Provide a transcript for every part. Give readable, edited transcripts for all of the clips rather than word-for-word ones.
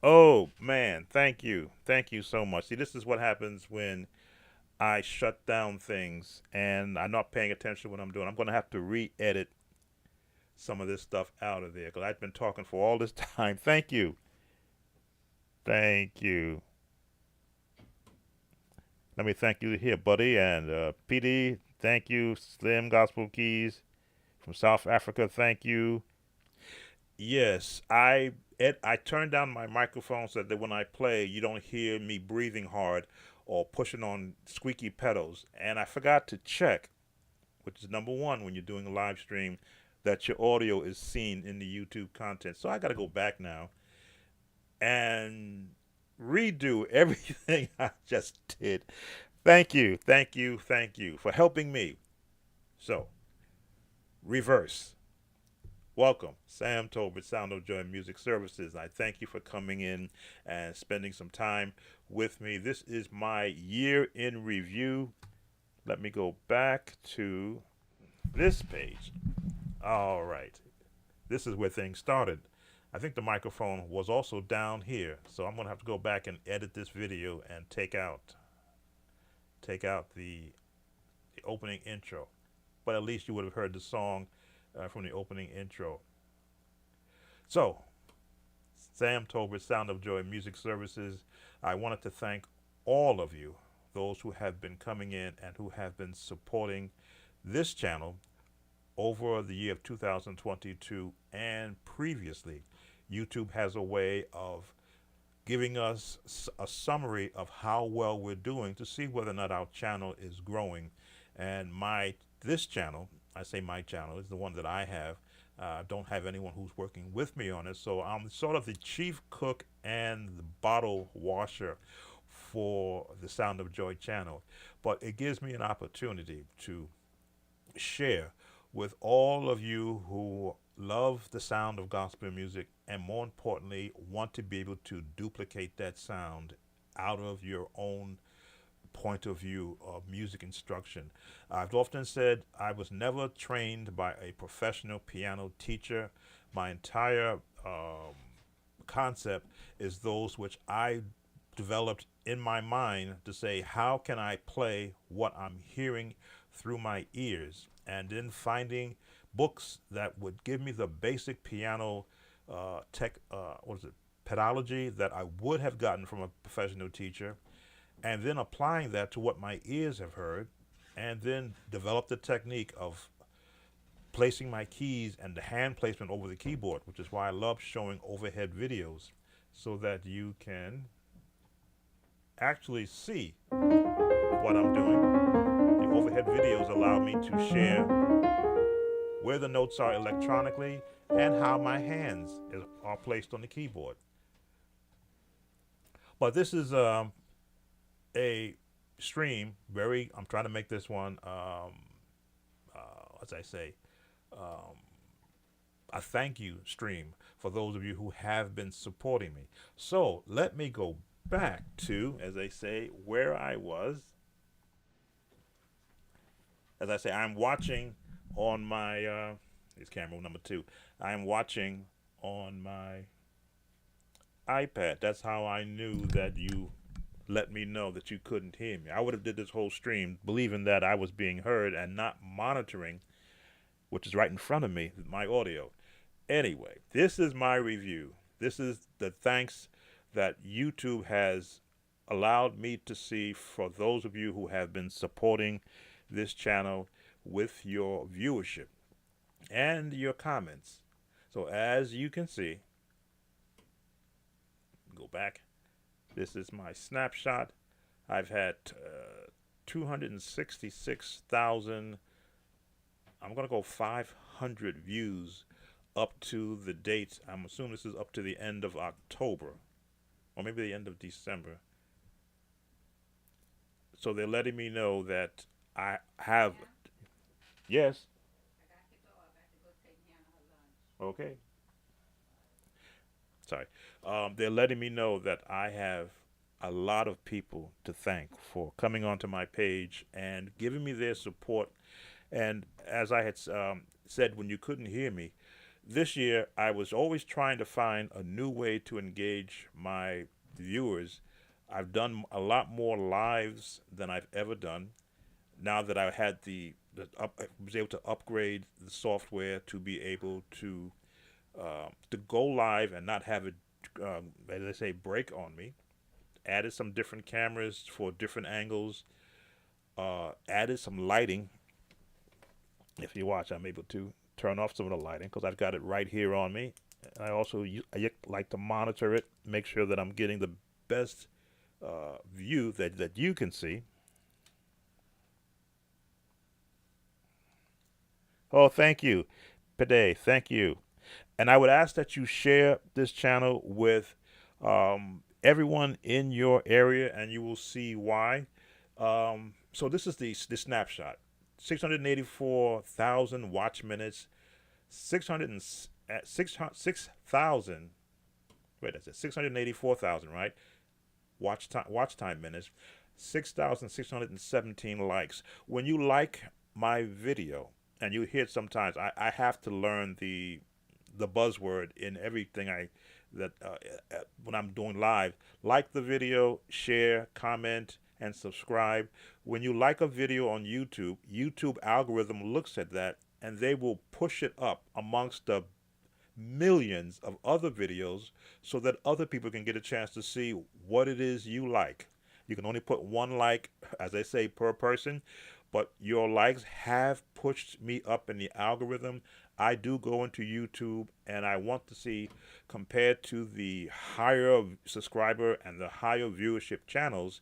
Oh man, thank you so much. See, this is what happens when I shut down things and I'm not paying attention to what I'm doing. I'm going to have to re-edit some of this stuff out of there because I've been talking for all this time. Thank you. Let me thank you here, buddy, and PD. Thank you, Slim Gospel Keys from South Africa. Thank you. Yes, I turned down my microphone so that when I play, you don't hear me breathing hard or pushing on squeaky pedals. And I forgot to check, which is number one when you're doing a live stream, that your audio is seen in the YouTube content. So I got to go back now and redo everything I just did. Thank you for helping me. So, reverse. Welcome, Sam Tolbert, Sound of Joy Music Services. I thank you for coming in and spending some time with me. This is my year in review. Let me go back to this page. All right. This is where things started. I think the microphone was also down here, so I'm going to have to go back and edit this video and take out the opening intro. But at least you would have heard the song from the opening intro. So, Sam Tolbert, Sound of Joy Music Services. I wanted to thank all of you, those who have been coming in and who have been supporting this channel over the year of 2022 and previously. YouTube has a way of giving us a summary of how well we're doing to see whether or not our channel is growing. And this channel, I say my channel, is the one that I have. Don't have anyone who's working with me on it, so I'm sort of the chief cook and the bottle washer for the Sound of Joy channel. But it gives me an opportunity to share with all of you who love the sound of gospel music and, more importantly, want to be able to duplicate that sound out of your own point of view of music instruction. I've often said I was never trained by a professional piano teacher. My entire concept is those which I developed in my mind to say, how can I play what I'm hearing through my ears? And then finding books that would give me the basic piano what is it, pedology that I would have gotten from a professional teacher, and then applying that to what my ears have heard, and then develop the technique of placing my keys and the hand placement over the keyboard, which is why I love showing overhead videos so that you can actually see what I'm doing. The overhead videos allow me to share where the notes are electronically and how my are placed on the keyboard. But this is a stream. I'm trying to make this one, as I say, um, a thank you stream for those of you who have been supporting me. So let me go back to, as I say, where I was. As I say, I'm watching on my, it's camera number two. I'm watching on my iPad. That's how I knew that you let me know that you couldn't hear me. I would have did this whole stream believing that I was being heard and not monitoring, which is right in front of me, my audio. Anyway, this is my review. This is the thanks that YouTube has allowed me to see for those of you who have been supporting this channel with your viewership and your comments. So as you can see, go back. This is my snapshot. I've had 266,000, I'm going to go 500 views up to the date. I'm assuming this is up to the end of October or maybe the end of December. So they're letting me know that I have, yes, okay, sorry. They're letting me know that I have a lot of people to thank for coming onto my page and giving me their support. And as I had said when you couldn't hear me, this year I was always trying to find a new way to engage my viewers. I've done a lot more lives than I've ever done. Now that I had I was able to upgrade the software to be able to go live and not have it, as I say, break on me. Added some different cameras for different angles. Added some lighting. If you watch, I'm able to turn off some of the lighting because I've got it right here on me. And I like to monitor it, make sure that I'm getting the best view that you can see. Oh, thank you, Pede. Thank you. And I would ask that you share this channel with everyone in your area, and you will see why. So this is the snapshot: 684,000 watch minutes, 600 and 6,000. Wait, that's it. 684,000, right? Watch time minutes, 6,617 likes. When you like my video, and you hear it sometimes, I have to learn the buzzword in everything that when I'm doing live. Like the video, share, comment, and subscribe. When you like a video on YouTube, YouTube algorithm looks at that and they will push it up amongst the millions of other videos so that other people can get a chance to see what it is you like. You can only put one like, as I say, per person, but your likes have pushed me up in the algorithm. I do go into YouTube and I want to see, compared to the higher subscriber and the higher viewership channels,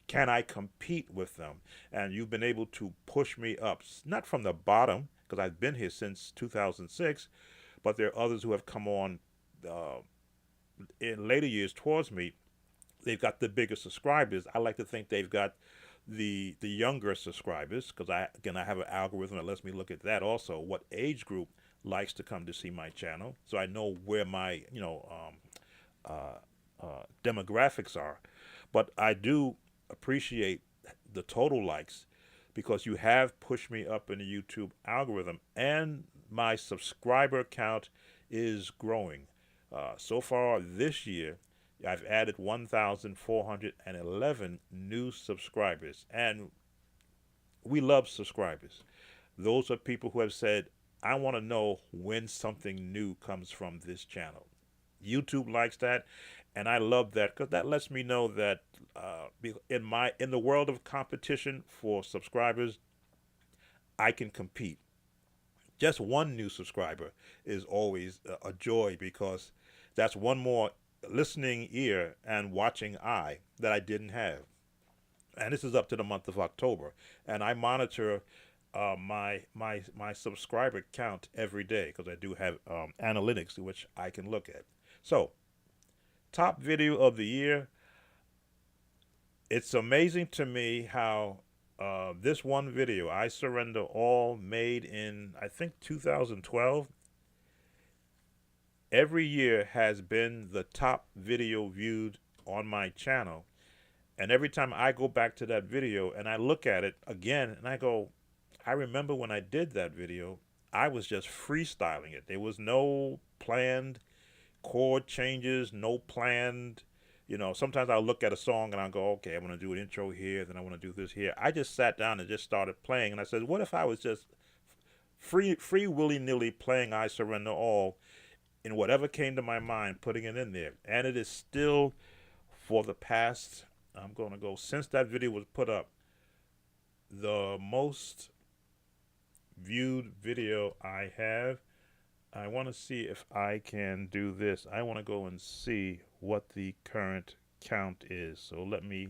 can I compete with them? And you've been able to push me up, not from the bottom, because I've been here since 2006, but there are others who have come on uh, in later years towards me. They've got the bigger subscribers. I like to think they've got the younger subscribers, because I have an algorithm that lets me look at that also, what age group likes to come to see my channel, so I know where my demographics are. But I do appreciate the total likes, because you have pushed me up in the YouTube algorithm, and my subscriber count is growing. So far this year, I've added 1,411 new subscribers, and we love subscribers. Those are people who have said, I want to know when something new comes from this channel. YouTube likes that, and I love that, because that lets me know that in the world of competition for subscribers, I can compete. Just one new subscriber is always a joy, because that's one more listening ear and watching eye that I didn't have. And this is up to the month of October, and I monitor my subscriber count every day, because I do have analytics which I can look at. So, top video of the year. It's amazing to me how this one video, I Surrender All, made in, I think, 2012, every year has been the top video viewed on my channel. And every time I go back to that video and I look at it again, and I go, I remember when I did that video, I was just freestyling it. There was no planned chord changes, no planned, sometimes I'll look at a song and I'll go, okay, I'm going to do an intro here, then I want to do this here. I just sat down and just started playing, and I said, what if I was just free willy-nilly playing I Surrender All in whatever came to my mind, putting it in there. And it is still, for the past, I'm going to go, since that video was put up, the most viewed video I have. I want to see if I can do this. I want to go and see what the current count is. So let me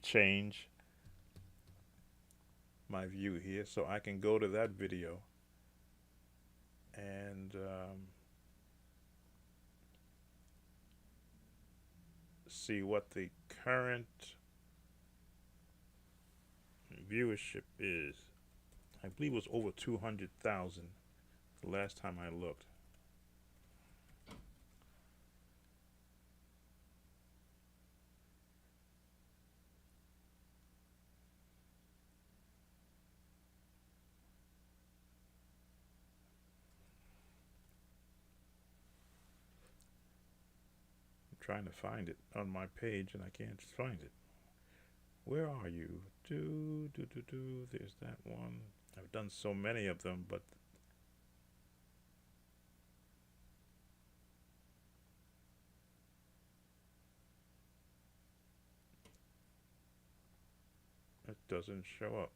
change my view here so I can go to that video and see what the current viewership is. I believe it was over 200,000 the last time I looked. trying to find it on my page and I can't find it. Where are you? There's that one. I've done so many of them, but it doesn't show up.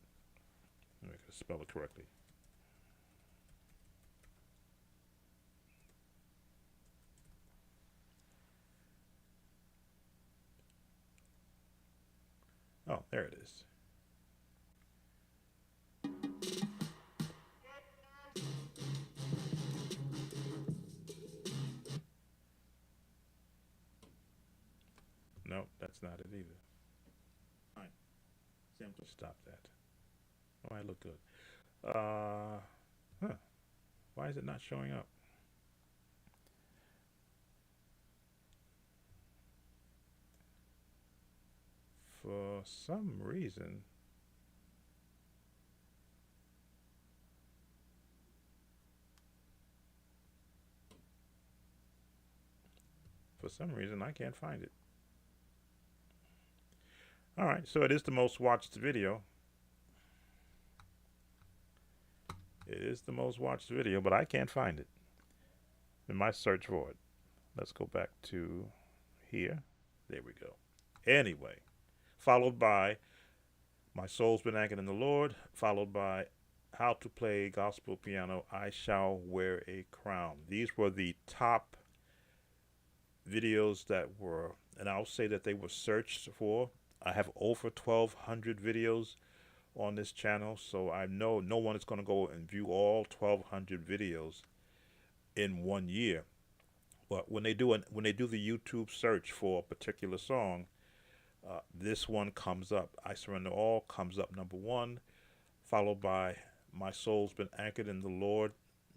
Let me spell it correctly. Oh, there it is. No, that's not it either. All right, Sam, just stop that. Oh, I look good. Huh. Why is it not showing up? For some reason, I can't find it. All right, so it is the most watched video. It is the most watched video, but I can't find it in my search for it. Let's go back to here. There we go. Anyway, followed by My Soul's Been Anchored in the Lord, followed by How to Play Gospel Piano, I Shall Wear a Crown. These were the top videos that were, and I'll say that they were searched for. I have over 1,200 videos on this channel, so I know no one is going to go and view all 1,200 videos in 1 year. But when they do the YouTube search for a particular song, this one comes up. I Surrender All comes up number one, followed by My Soul's Been Anchored in the Lord,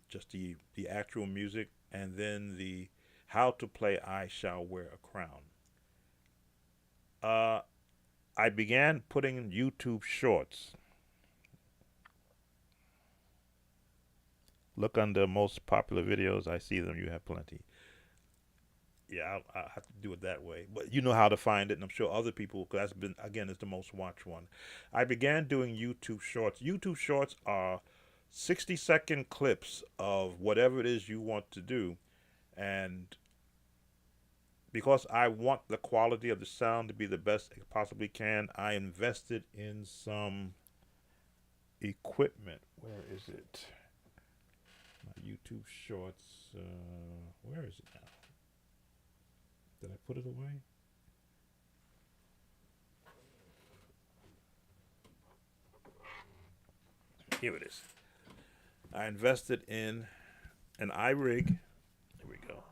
just the actual music, and then the How to Play I Shall Wear a Crown. I began putting YouTube shorts. Look under most popular videos. I see them. You have plenty. Yeah, I'll have to do it that way. But you know how to find it, and I'm sure other people, because that's been, again, it's the most watched one. I began doing YouTube shorts. YouTube shorts are 60-second clips of whatever it is you want to do. And because I want the quality of the sound to be the best it possibly can, I invested in some equipment. Where is it? My YouTube shorts. Where is it now? Did I put it away? Here it is. I invested in an iRig. There we go.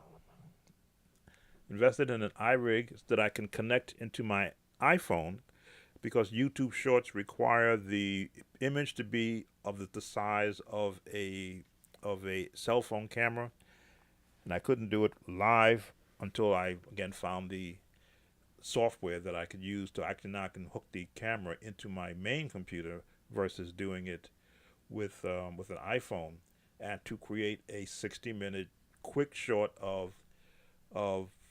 Invested in an iRig that I can connect into my iPhone, because YouTube Shorts require the image to be of the size of a cell phone camera, and I couldn't do it live until I again found the software that I could use to actually now I can hook the camera into my main computer versus doing it with an iPhone, and to create a 60-minute quick short of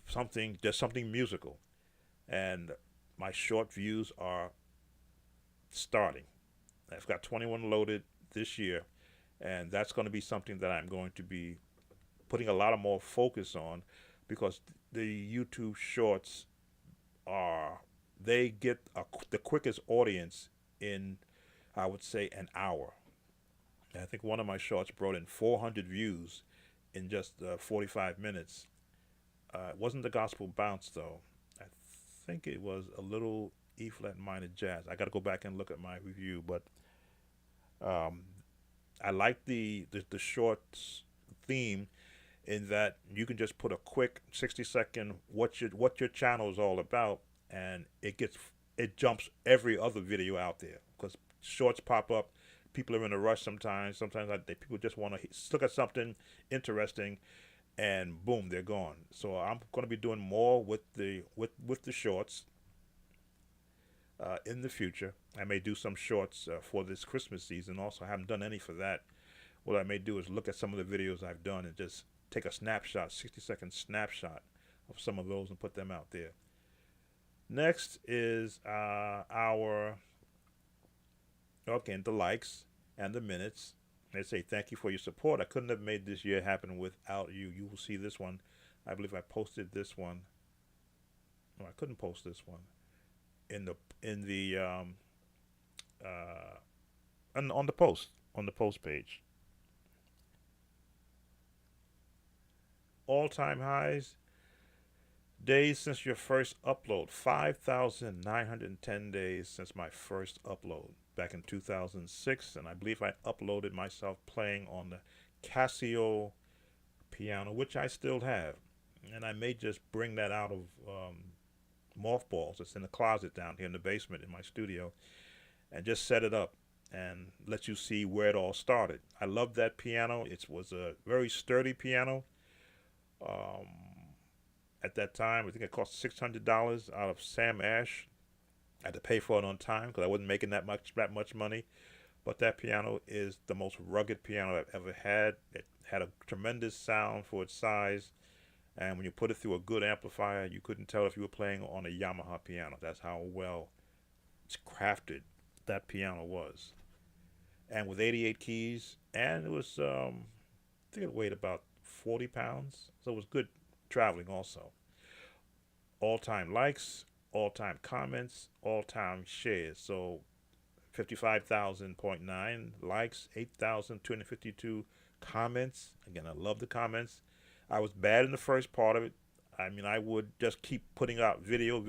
something, just something musical. And my short views are starting. I've got 21 loaded this year, and that's going to be something that I'm going to be putting a lot of more focus on, because the YouTube shorts they get the quickest audience in, I would say, an hour. And I think one of my shorts brought in 400 views in just 45 minutes. It wasn't the Gospel Bounce though. I think it was a little E flat minor jazz. I got to go back and look at my review, but I like the shorts theme, in that you can just put a quick 60-second what your channel is all about, and it jumps every other video out there, because shorts pop up. People are in a rush sometimes. Sometimes people just want to look at something interesting, and boom, they're gone. So I'm going to be doing more with the shorts in the future. I may do some shorts for this Christmas season. Also, I haven't done any for that. What I may do is look at some of the videos I've done and just take a snapshot, 60-second snapshot of some of those and put them out there. Next is our, okay, the likes and the minutes. They say, thank you for your support. I couldn't have made this year happen without you. You will see this one. I believe I posted this one. No, I couldn't post this one in the on the post page. All time highs. Days since your first upload, 5,910 days since my first upload back in 2006. And I believe I uploaded myself playing on the Casio piano, which I still have. And I may just bring that out of mothballs. It's in the closet down here in the basement in my studio, and just set it up and let you see where it all started. I love that piano. It was a very sturdy piano. Um, at that time, I think it cost $600 out of Sam Ash. I had to pay for it on time because I wasn't making that much money. But that piano is the most rugged piano I've ever had. It had a tremendous sound for its size, and when you put it through a good amplifier, you couldn't tell if you were playing on a Yamaha piano. That's how well it's crafted that piano was. And with 88 keys, and it was, I think it weighed about 40 pounds, so it was good traveling also. All-time likes, all-time comments, all-time shares. So 55,000.9 likes, 8,252 comments. Again, I love the comments. I was bad in the first part of it. I mean, I would just keep putting out video,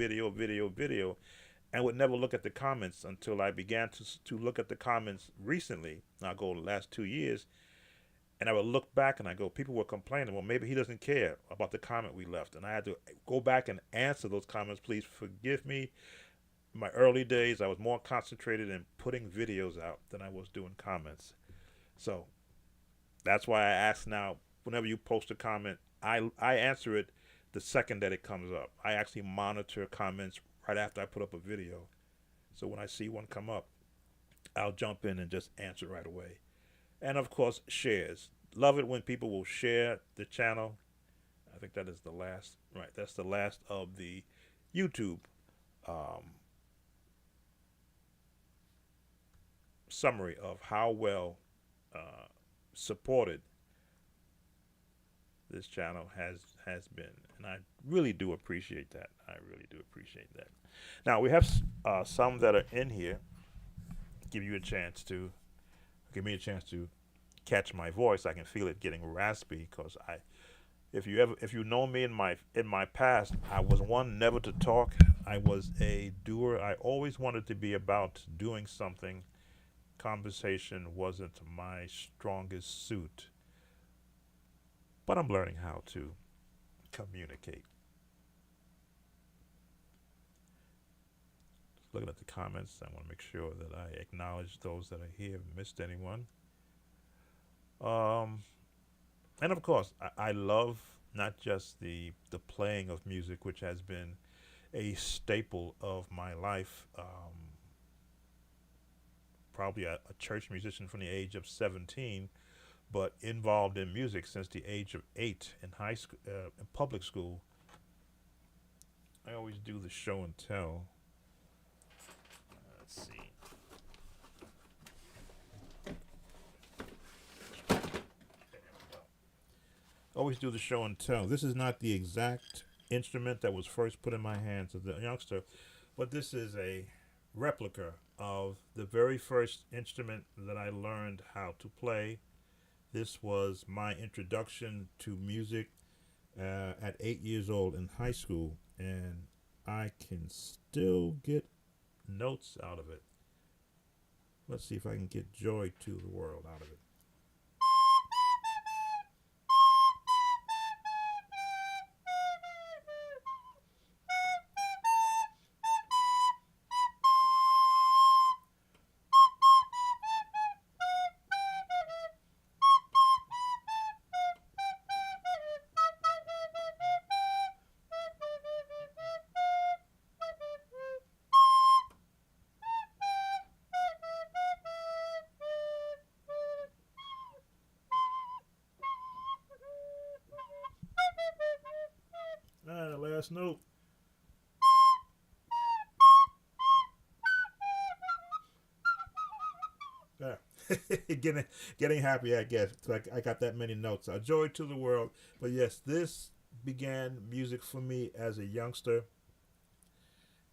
and would never look at the comments until I began to look at the comments recently. I'll go the last 2 years, and I would look back and I go, people were complaining, well, maybe he doesn't care about the comment we left. And I had to go back and answer those comments. Please forgive me. In my early days, I was more concentrated in putting videos out than I was doing comments. So that's why I ask now, whenever you post a comment, I answer it the second that it comes up. I actually monitor comments right after I put up a video. So when I see one come up, I'll jump in and just answer right away. And of course, shares. Love it when people will share the channel. I think that is the last, right, that's the last of the YouTube summary of how well supported this channel has been, and I really do appreciate that. I really do appreciate that. Now we have some that are in here. Give me a chance to catch my voice. I can feel it getting raspy because if you know me in my past, I was one never to talk. I was a doer. I always wanted to be about doing something. Conversation wasn't my strongest suit, but I'm learning how to communicate. Looking at the comments, I want to make sure that I acknowledge those that are here. Haven't missed anyone. And of course, I love not just the playing of music, which has been a staple of my life. Probably a church musician from the age of 17, but involved in music since the age of 8 in high school, in public school. I always do the show and tell. Let's see. Always do the show and tell. This is not the exact instrument that was first put in my hands as a youngster, but this is a replica of the very first instrument that I learned how to play. This was my introduction to music at 8 years old in high school, and I can still get notes out of it. Let's see if I can get Joy to the World out of it. last note. Yeah. getting getting happy, I guess. I got that many notes. A joy to the world. But yes, this began music for me as a youngster,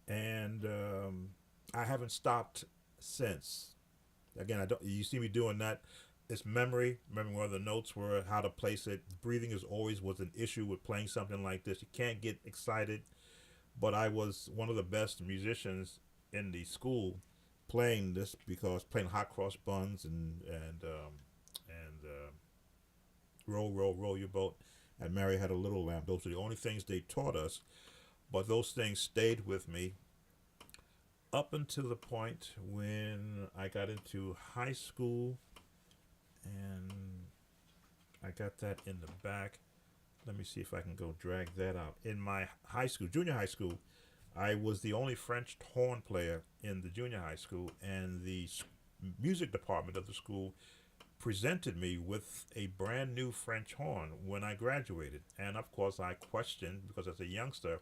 and I haven't stopped since. Again, I don't. You see me doing that. It's memory, remembering where the notes were, how to place it. Breathing is always was an issue with playing something like this. You can't get excited, but I was one of the best musicians in the school playing this because playing hot cross buns and roll roll roll your boat and Mary had a little lamb. Those were the only things they taught us, but those things stayed with me up until the point when I got into high school, and I got that in the back. Let me see if I can go drag that out. In my high school, junior high school, I was the only French horn player in the junior high school, and the music department of the school presented me with a brand new French horn when I graduated. And of course, I questioned because as a youngster,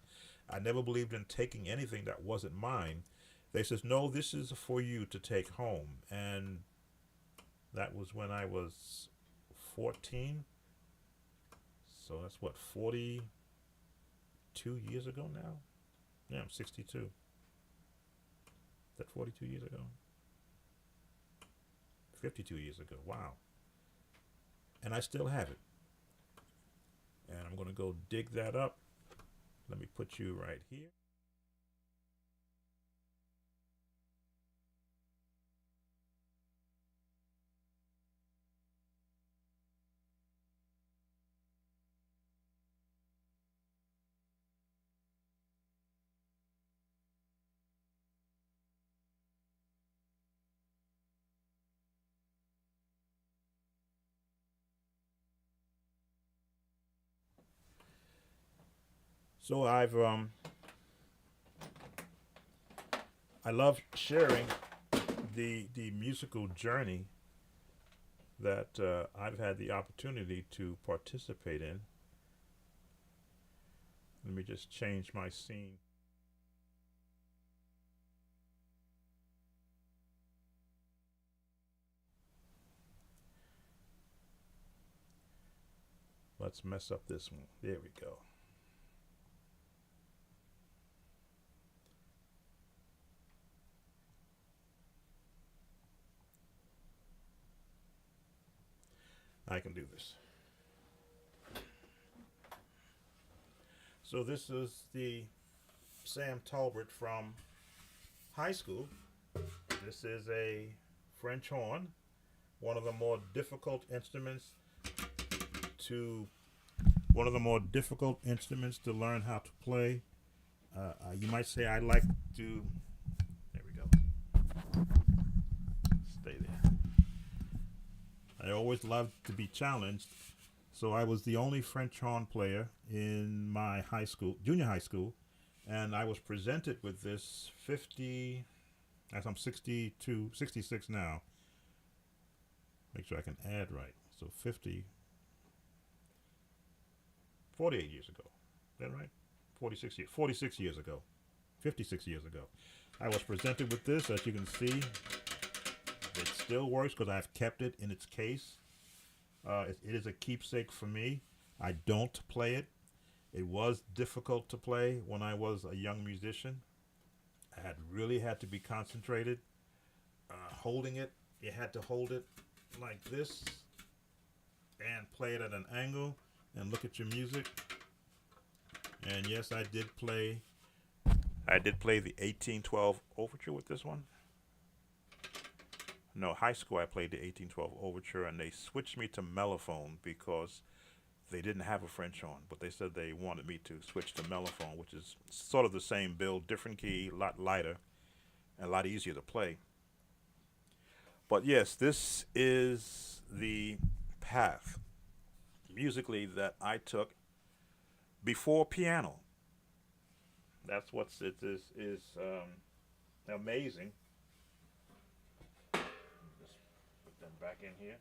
I never believed in taking anything that wasn't mine. They says, "No, this is for you to take home," and that was when I was 14. So that's what, 42 years ago now? Yeah, I'm 62. Is that 42 years ago? 52 years ago. Wow. And I still have it. And I'm going to go dig that up. Let me put you right here. So I love sharing the musical journey that I've had the opportunity to participate in. Let me just change my scene. Let's mess up this one. There we go. I can do this. So this is the Sam Talbert from high school. This is a French horn, one of the more difficult instruments to learn how to play. You might say I like to. There we go. Stay there. I always loved to be challenged, so I was the only French horn player in my high school, junior high school, and I was presented with this 50, as I'm 62, 66 now. Make sure I can add right. So 50, 48 years ago. Is that right? 46 years ago. 56 years ago. I was presented with this, as you can see. It still works because I've kept it in its case. It is a keepsake for me. I don't play it. It was difficult to play when I was a young musician. I really had to be concentrated. Holding it, you had to hold it like this and play it at an angle and look at your music. And yes, I did play the 1812 Overture with this one. No, high school I played the 1812 Overture, and they switched me to mellophone because they didn't have a French horn, but they said they wanted me to switch to mellophone, which is sort of the same build, different key, a lot lighter, and a lot easier to play. But yes, this is the path musically that I took before piano. That's what's it is amazing. Just put them back in here.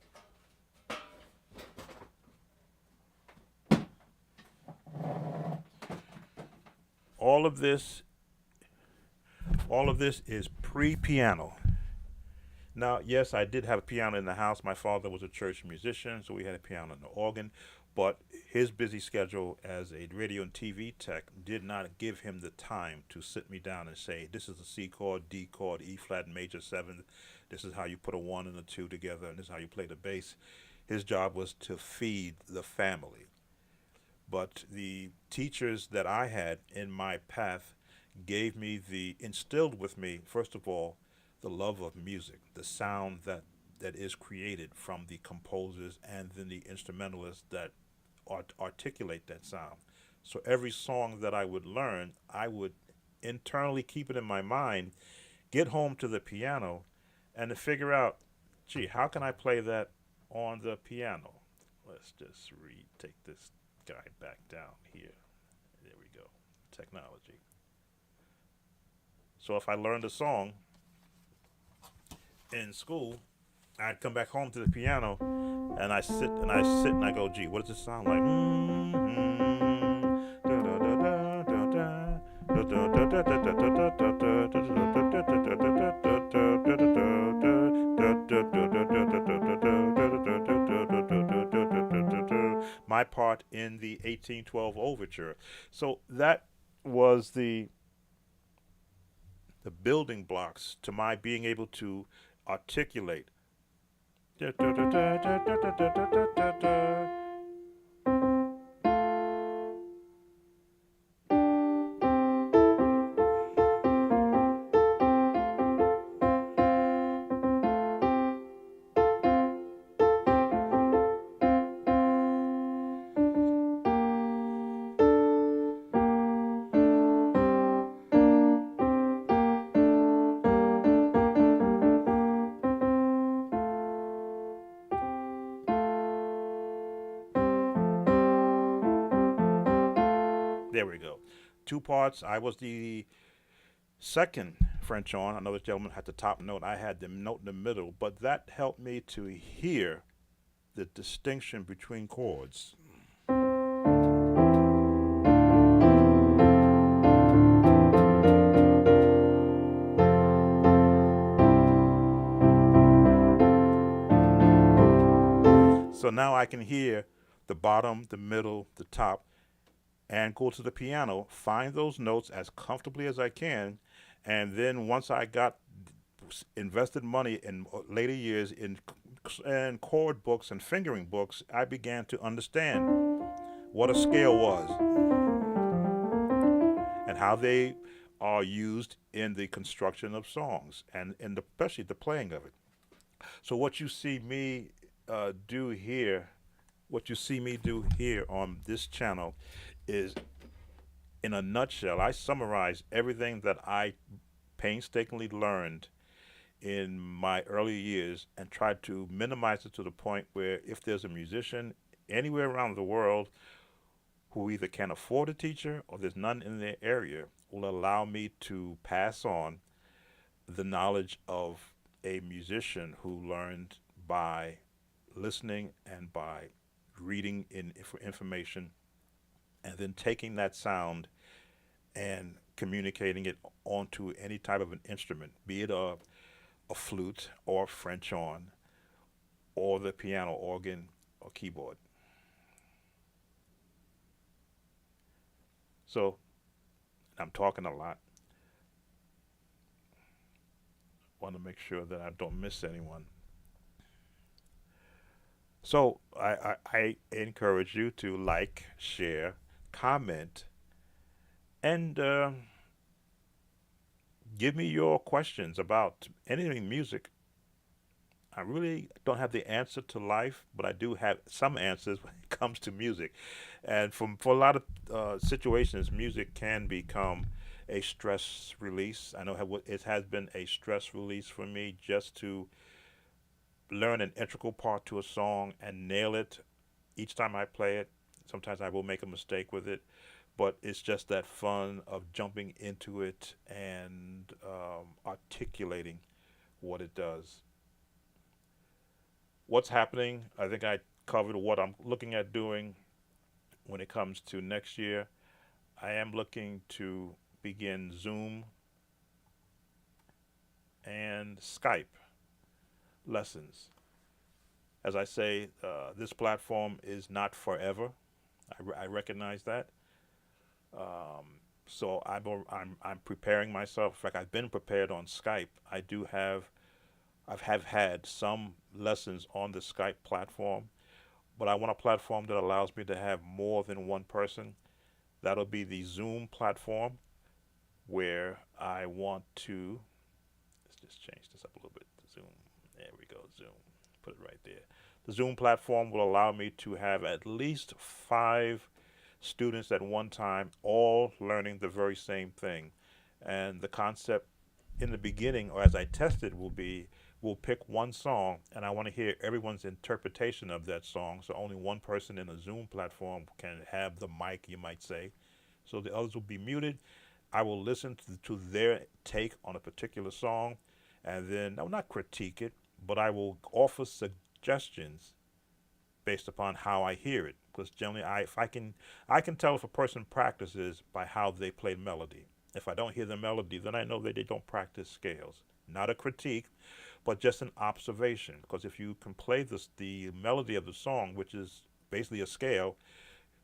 all of this, all of this is pre-piano. Now, yes, I did have a piano in the house. My father was a church musician, so we had a piano and an organ. But his busy schedule as a radio and TV tech did not give him the time to sit me down and say, this is a C chord, D chord, E flat major seventh. This is how you put a one and a two together, and this is how you play the bass. His job was to feed the family. But the teachers that I had in my path instilled with me, first of all, the love of music, the sound that is created from the composers and then the instrumentalists that articulate that sound. So every song that I would learn, I would internally keep it in my mind, get home to the piano, and to figure out, gee, how can I play that on the piano? Let's just take this guy back down here. There we go. Technology. So if I learned a song in school, I'd come back home to the piano and I sit and I go, gee, what does this sound like? My part in the 1812 overture. So that was the building blocks to my being able to articulate. There we go. Two parts. I was the second French horn. Another gentleman had the top note. I had the note in the middle, but that helped me to hear the distinction between chords. So now I can hear the bottom, the middle, the top, and go to the piano, find those notes as comfortably as I can, and then once I got invested money in later years in chord books and fingering books, I began to understand what a scale was and how they are used in the construction of songs and especially the playing of it. So what you see me do here, what you see me do here on this channel is, in a nutshell, I summarize everything that I painstakingly learned in my early years and tried to minimize it to the point where if there's a musician anywhere around the world who either can't afford a teacher or there's none in their area, will allow me to pass on the knowledge of a musician who learned by listening and by reading for information and then taking that sound and communicating it onto any type of an instrument, be it a flute or French horn or the piano, organ, or keyboard. So I'm talking a lot. Want to make sure that I don't miss anyone. So I encourage you to like, share, comment, and give me your questions about anything music. I really don't have the answer to life, but I do have some answers when it comes to music. And for a lot of situations, music can become a stress release. I know it has been a stress release for me just to learn an integral part to a song and nail it each time I play it. Sometimes I will make a mistake with it, but it's just that fun of jumping into it and articulating what it does. What's happening, I think I covered what I'm looking at doing when it comes to next year. I am looking to begin Zoom and Skype lessons. As I say, this platform is not forever. I recognize that. So I'm preparing myself. In fact, I've been prepared on Skype. I've had some lessons on the Skype platform, but I want a platform that allows me to have more than one person. That'll be the Zoom platform, where I want to, let's just change this up a little bit. Zoom, there we go, Zoom, put it right there. The Zoom platform will allow me to have at least 5 students at one time, all learning the very same thing. And the concept in the beginning, or as I test it, will be we'll pick one song, and I want to hear everyone's interpretation of that song. So only one person in a Zoom platform can have the mic, you might say. So the others will be muted. I will listen to their take on a particular song, and then I will not critique it, but I will offer suggestions based upon how I hear it. Because generally, I can tell if a person practices by how they play melody. If I don't hear the melody, then I know that they don't practice scales. Not a critique, but just an observation. Because if you can play the melody of the song, which is basically a scale,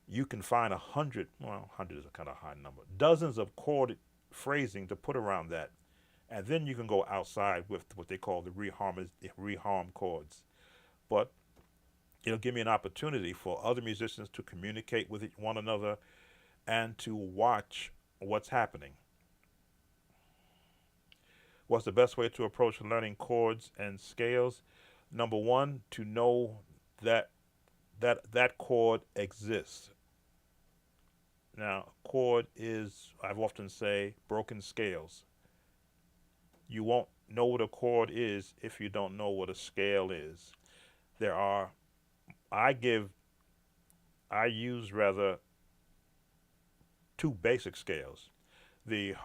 you can find 100, well, 100 is a kind of high number, dozens of chord phrasing to put around that. And then you can go outside with what they call the reharm chords. But it'll give me an opportunity for other musicians to communicate with one another and to watch what's happening. What's the best way to approach learning chords and scales? Number one, to know that that chord exists. Now, chord is, I've often say, broken scales. You won't know what a chord is if you don't know what a scale is. I use rather 2 basic scales, the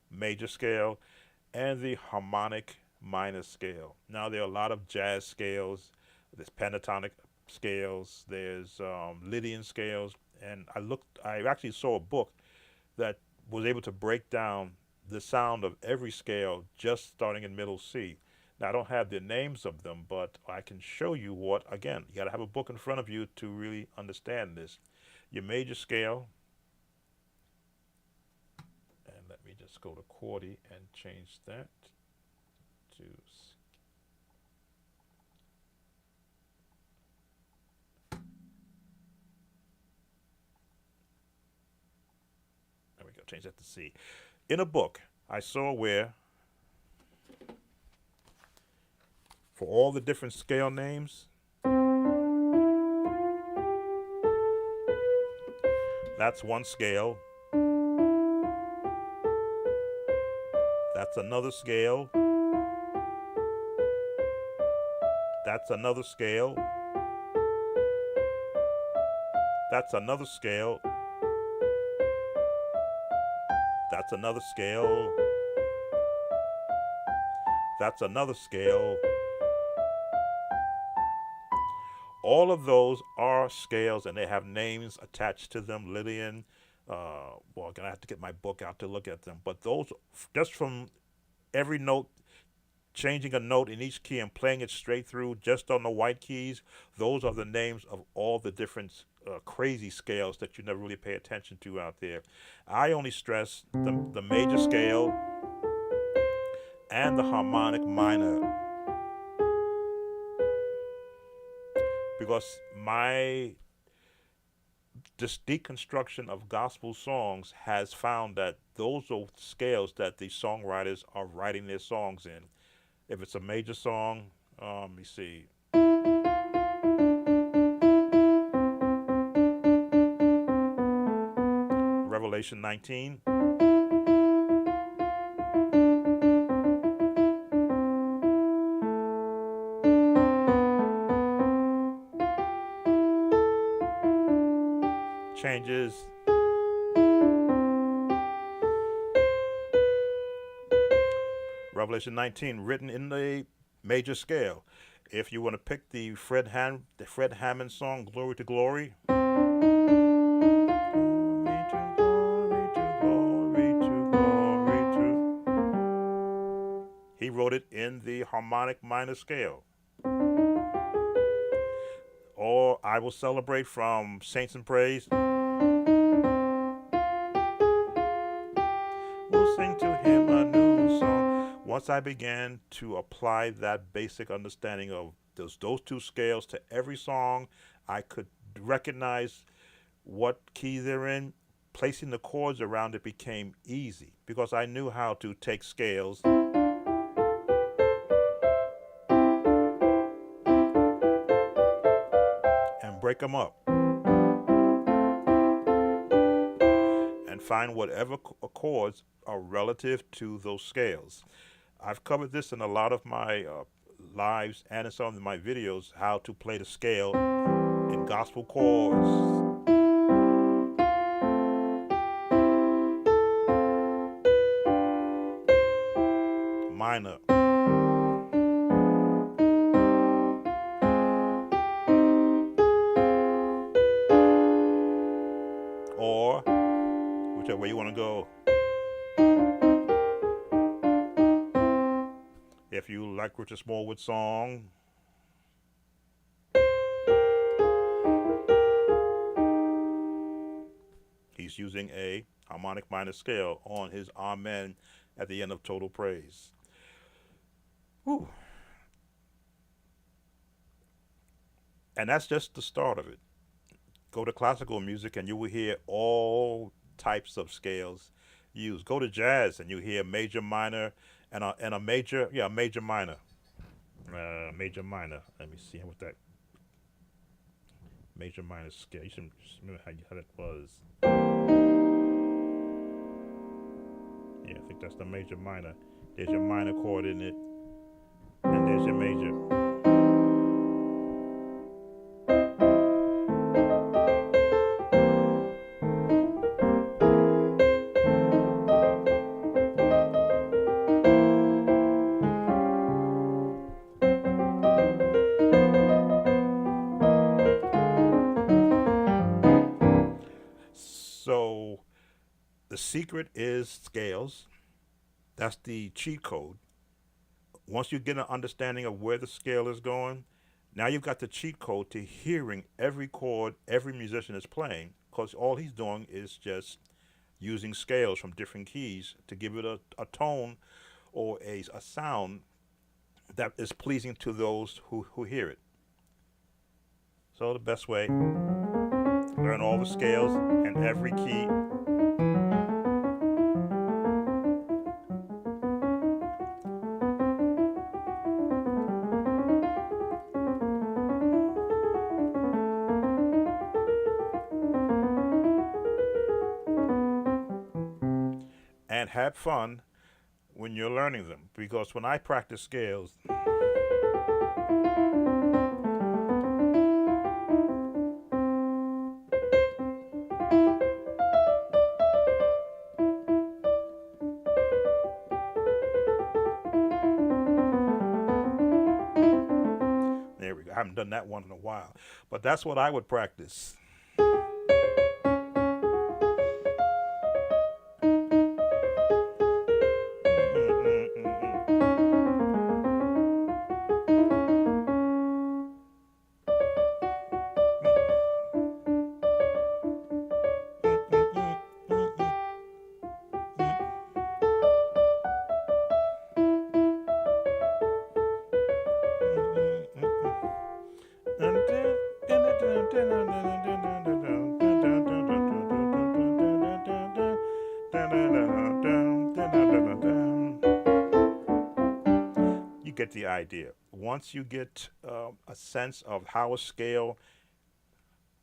major scale and the harmonic minor scale. Now there are a lot of jazz scales, there's pentatonic scales, there's Lydian scales, and I actually saw a book that was able to break down the sound of every scale just starting in middle C. Now I don't have the names of them, but I can show you what, again, you gotta have a book in front of you to really understand this. Your major scale, and let me just go to chordy and change that to, there we go, change that to C. In a book, I saw where for all the different scale names, that's one scale, that's another scale, that's another scale, that's another scale, that's another scale, that's another scale. All of those are scales, and they have names attached to them. Lydian, well, I'm gonna have to get my book out to look at them. But those, just from every note, changing a note in each key and playing it straight through, just on the white keys, those are the names of all the different crazy scales that you never really pay attention to out there. I only stress the major scale and the harmonic minor, because this deconstruction of gospel songs has found that those are scales that the songwriters are writing their songs in. If it's a major song, let me see. Revelation 19. Changes. Revelation 19, written in the major scale. If you want to pick the Fred Hammond song, Glory to Glory. Glory to glory wrote it in the harmonic minor scale. Or I Will Celebrate from Saints and Praise. We'll sing to him a new song. Once I began to apply that basic understanding of those two scales to every song, I could recognize what key they're in. Placing the chords around it became easy because I knew how to take scales and break them up and find whatever chords are relative to those scales. I've covered this in a lot of my lives and in some of my videos, how to play the scale in gospel chords. Minor. Or whichever way you want to go. If you like Richard Smallwood's song, he's using a harmonic minor scale on his Amen at the end of Total Praise. Whew. And that's just the start of it. Go to classical music and you will hear all types of scales used. Go to jazz and you hear major, minor, and a major, major, minor. Major, minor. Let me see what that major, minor scale. You should remember how that was. Yeah, I think that's the major, minor. There's your minor chord in it, and there's your major. So the secret is scales. That's the cheat code. Once you get an understanding of where the scale is going, now you've got the cheat code to hearing every chord every musician is playing, because all he's doing is just using scales from different keys to give it a tone or a sound that is pleasing to those who hear it. So the best way, learn all the scales and every key. And have fun when you're learning them, because when I practice scales, there we go. I haven't done that one in a while, but that's what I would practice. You get the idea. Once you get a sense of how a scale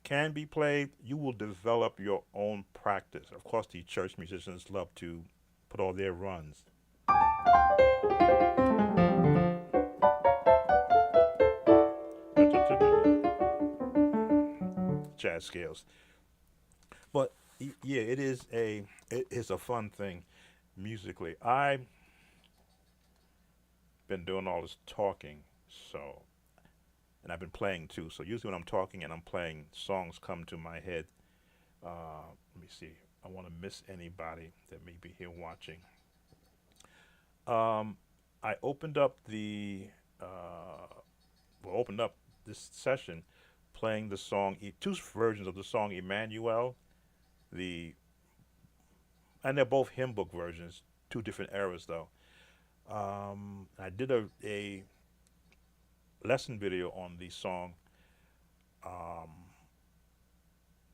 can be played, you will develop your own practice. Of course, the church musicians love to put all their runs. Jazz scales. But yeah, it is a fun thing musically. I've been doing all this talking, so, and I've been playing too. So usually when I'm talking and I'm playing, songs come to my head. Let me see. I want to miss anybody that may be here watching. I opened up the uh, well, opened up this session playing the song, two versions of the song Emmanuel, the and they're both hymn book versions, two different eras though. I did a lesson video on the song um,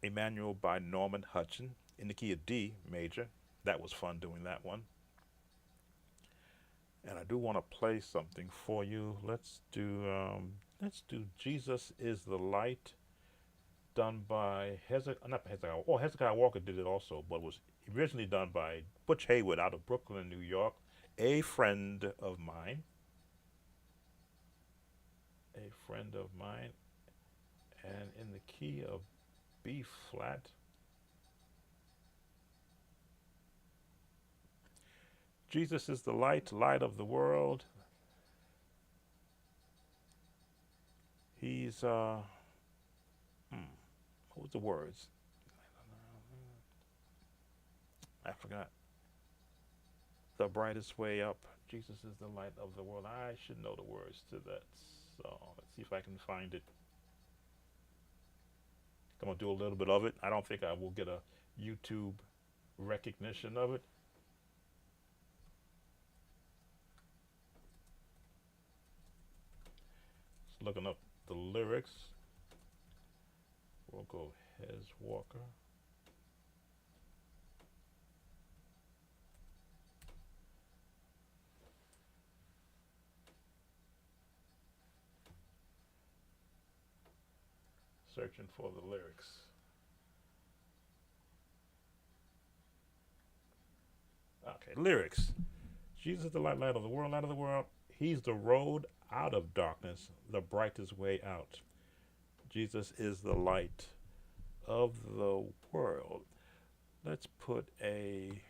Emmanuel by Norman Hutchin in the key of D major. That was fun doing that one. And I do want to play something for you. Let's do Jesus is the Light, done by Hezekiah Walker did it also, but was originally done by Butch Haywood out of Brooklyn, New York, a friend of mine. A friend of mine, and in the key of B flat. Jesus is the light, light of the world. He's what was the words? I forgot. The brightest way up. Jesus is the light of the world. I should know the words to that. So let's see if I can find it. I'm gonna do a little bit of it. I don't think I will get a YouTube recognition of it. Just looking up the lyrics. We'll go Hez Walker. Searching for the lyrics. Okay, lyrics. Jesus is the light, light of the world, light of the world. He's the road out of darkness, the brightest way out. Jesus is the light of the world. Let's put a.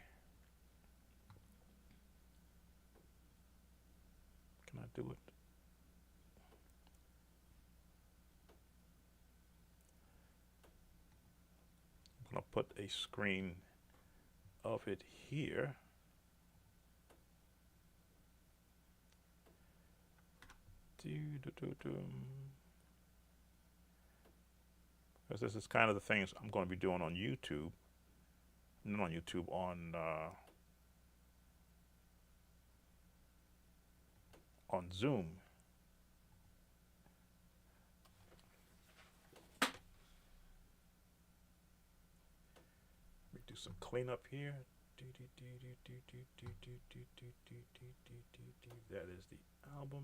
Can I do it? I'm going to put a screen of it here. Because this is kind of the things I'm going to be doing on YouTube. Not on YouTube, on Zoom. Let me do some cleanup here. That is the album.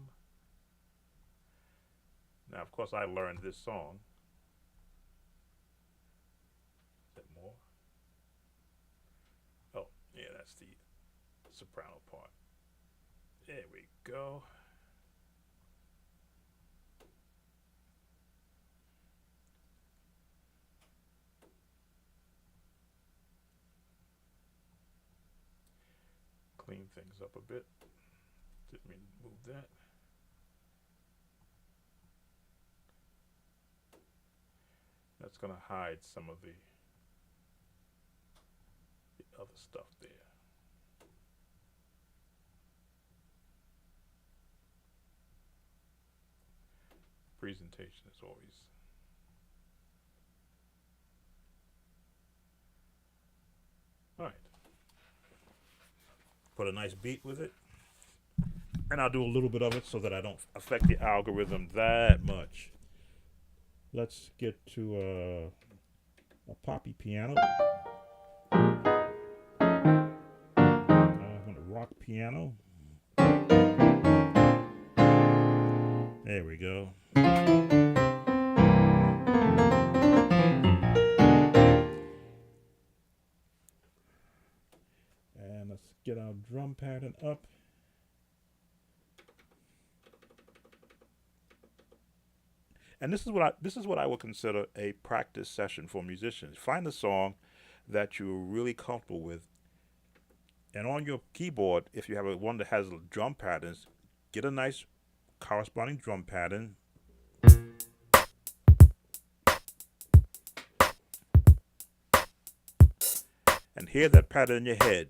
Now, of course, I learned this song. Is that more? Oh, yeah, that's the soprano part. There we go. Clean things up a bit. Didn't mean to move that. That's going to hide some of the other stuff there. Presentation is always all right. Put a nice beat with it, and I'll do a little bit of it so that I don't affect the algorithm that much. Let's get to a poppy piano. I'm going to rock piano. There we go. And let's get our drum pattern up. And this is what I would consider a practice session for musicians. Find a song that you're really comfortable with, and on your keyboard, if you have one that has drum patterns, get a nice corresponding drum pattern. And hear that pattern in your head.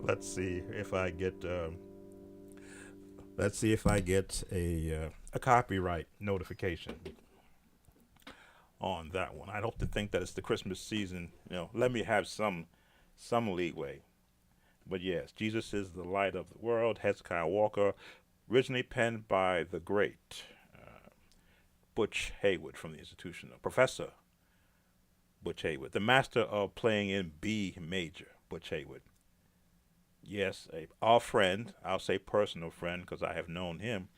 Let's see if I get. Let's see if I get a copyright notification on that one. I hope to think that it's the Christmas season. Let me have some leeway. But yes, Jesus is the light of the world. Hezekiah Walker, originally penned by the great Butch Haywood from the institution, Professor Butch Haywood, the master of playing in B major, Butch Haywood. Yes, our friend, I'll say personal friend, because I have known him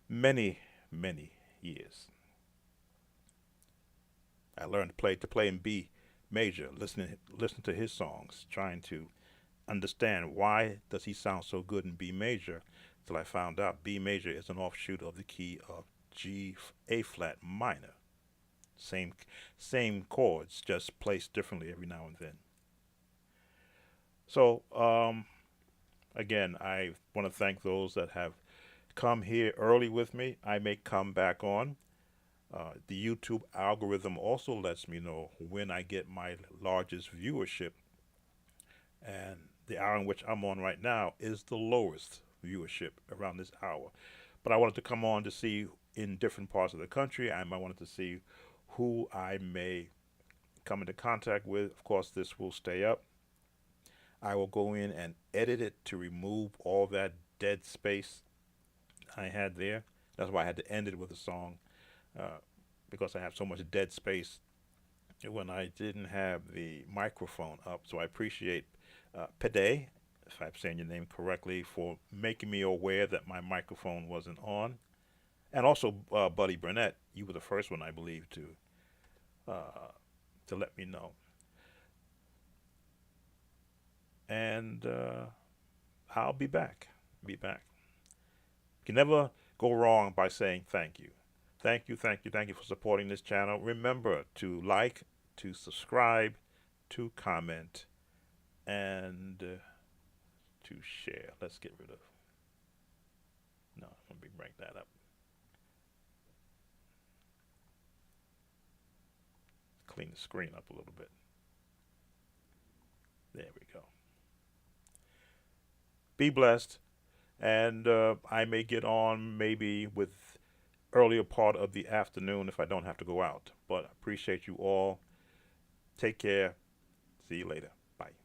many, many years. I learned to play in B major, listening to his songs, trying to understand why does he sound so good in B major, till I found out B major is an offshoot of the key of G A flat minor. Same same chords, just placed differently every now and then. So again, I want to thank those that have come here early with me. I may come back on. The YouTube algorithm also lets me know when I get my largest viewership, and the hour in which I'm on right now is the lowest viewership around this hour. But I wanted to come on to see in different parts of the country. I wanted to see who I may come into contact with. Of course, this will stay up. I will go in and edit it to remove all that dead space I had there. That's why I had to end it with a song, uh, because I have so much dead space when I didn't have the microphone up. So I appreciate Pede, if I'm saying your name correctly, for making me aware that my microphone wasn't on. And also, Buddy Burnett, you were the first one, I believe, uh, to let me know. And I'll be back. Be back. You can never go wrong by saying thank you. Thank you, thank you, thank you for supporting this channel. Remember to like, to subscribe, to comment, and to share. Let's get rid of. No, let me bring that up. Clean the screen up a little bit. There we go. Be blessed, and I may get on maybe with earlier part of the afternoon if I don't have to go out. But I appreciate you all. Take care. See you later. Bye.